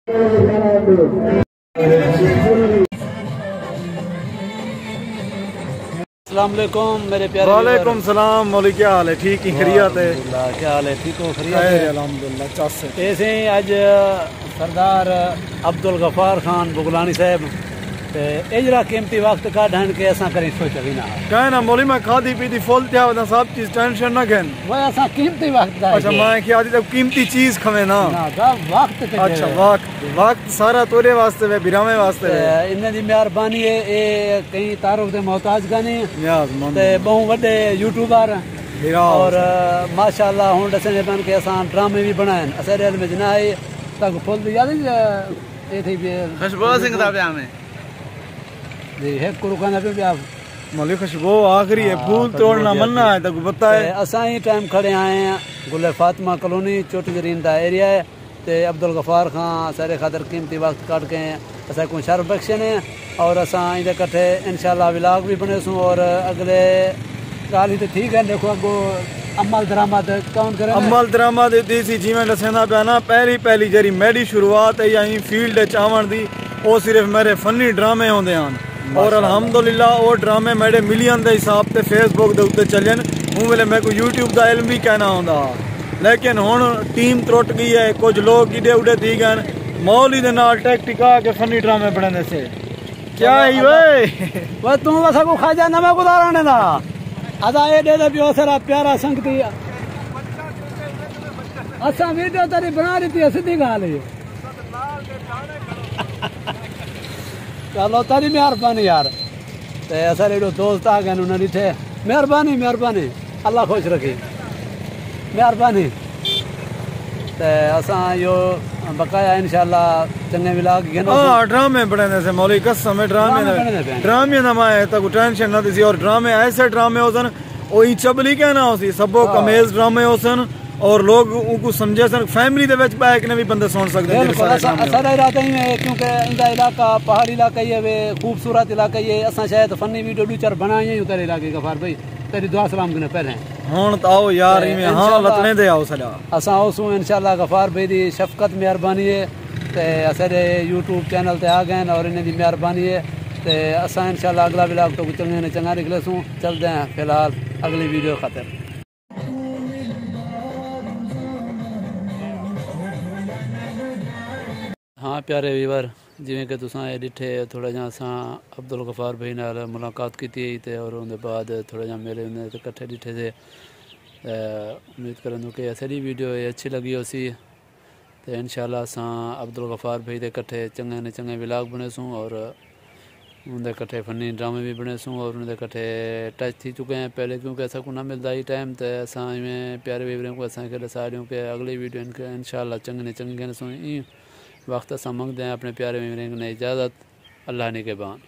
السلام علیکم میرے پیارے. وعلیکم السلام مولوی، کیا حال ہے؟ ٹھیک ہی خیریت ہے؟ کیا حال ہے؟ ٹھیک ہو؟ خیریت ہے الحمدللہ. چس ایسے ہی اج سردار عبدالغفار خان بغلانی صاحب اجرا قیمتی وقت کاڈھن کے اساں کریں سوچا بھی نہ کہنا مولوی میں کھادی پیتی فل تھیا ودا سب چیز ٹینشن نہ کھن. وہ اساں قیمتی وقت دا. اچھا میں کیا دی قیمتی چیز کھوے نا دا وقت تے. اچھا وقت سارا تورے واسطے وے بیراوے واسطے وے. انہاں دی مہربانی ہے. اے کئی تعارف دے محتاج گانے نیاز مند تے بہت وڈے یوٹیوبر اور ماشاءاللہ ہن دسنے بن کے اساں ڈرامے بھی بنائیں. اسے دل میں جنا ہے تک فل دی یاد اے تھی خوشبو سنگھ دا بیان میں جی ہے کروکانا پہ بھی آپ مولوی خوشبو آخری ہے پھول توڑنا مننا ہے. تک پتہ ہے اساں ہی ٹائم کھڑے آئے ہیں گل فاطمہ کالونی چوٹی زرین دا ایریا ہے تے عبدالغفار خان سارے خاطر قیمتی وقت کٹ کے اساں کو شرف بخشے نے اور اساں دے کٹھے انشاءاللہ ولاگ بھی بنے سوں. اور اگلے گل ہی تے ٹھیک ہے. دیکھو اگو عمل درآمد کون کرے عمل درآمد دیسی جیویں دسنا پیا نا پہلی جری میری شروعات ہے یہیں فیلڈ وچ آون دی وہ صرف میرے فنی ڈرامے ہوندے ہیں اور الحمدللہ وہ ڈرامے میرے ملین دے حساب تے فیس بک دے اوتے چلن. ہوں ویلے میں کو یوٹیوب دا علم بھی کہنا ہوندا لیکن ہن ٹیم ترٹ گئی ہے. کچھ لوگ ایڈے اڈے تھی گئے مولوی دے نال ٹیک ٹکا کے فنی ڈرامے بنانے سے کیا ہی وہ تو وسا کو خواجہ نہ میں گزارنے دا ادا ایڈے دے پیو سرا پیارا سنگتی اساں ویڈیو تیری بنا دیتی ہے سیدھی گل ہے. چلو تیری مہربانی یار. تے اساں ایڈو دوست آ گئے انہاں ڈٹھے. مہربانی اللہ خوش رکھے. مہربانی تے اساں یو بقایا انشاءاللہ چنگے ولاگ گھنو. ہاں ڈرامے بنانے سے مولوی قسم ہے ڈرامے نہ میں تک ٹینشن نہ دیسی. اور ڈرامے ایسے ڈرامے ہوسن وہی چبلی کہنا ہوسی سبو کمیز ڈرامے ہوسن اور لوگ ان کو سمجھے سن فیملی دے وچ بیٹھ کے بھی بندے سن سکتے ہیں. سارا علاقہ ہی ہے کیونکہ اندا علاقہ پہاڑی علاقہ ہی ہے خوبصورت علاقہ ہی ہے. اساں شاید فنی ویڈیو دو چار بنائیں ہی تیرے علاقے غفار بھائی. تیری دعا سلام کنے پہلے ہن تو آؤ یار ایویں ہاں لتنے دے آؤ سلا اساں اوسوں انشاءاللہ غفار بھائی دی شفقت مہربانی ہے تے اسے یوٹیوب چینل تے آ گئے اور انہاں دی مہربانی ہے تے اساں انشاءاللہ اگلا ولاگ تو چنگے نے چنگا نکلے سوں. چلدے ہیں فی الحال اگلی ویڈیو خاطر. ہاں پیارے ویور جویں کہ تساں اے ڈٹھے تھوڑا جہاں اساں عبدالغفار بھائی نال ملاقات کیتی تے اور اون دے بعد تھوڑا جہاں میرے انہاں تے کٹھے ڈٹھے سے امید کروں کہ ایسی ویڈیو اچھی لگی ہو سی تے انشاءاللہ اساں عبدالغفار بھائی دے کٹھے چنگے نے چنگے ولاگ بنے سوں اور ان دے کٹھے فنی ڈرامے بھی بنے سوں اور ان دے کٹھے ٹچ تھی چکے ہیں پہلے کیونکہ ایسا کو نہ ملتا ہی ٹائم تے اساں میں پیارے ویوروں کو اساں کے دسا رہے ہوں کہ اگلی ویڈیو انشاءاللہ چنگے نے چنگے سوں وقت اساں منگتے ہیں اپنے پیارے ویوروں نے اجازت. اللہ نے کے بان.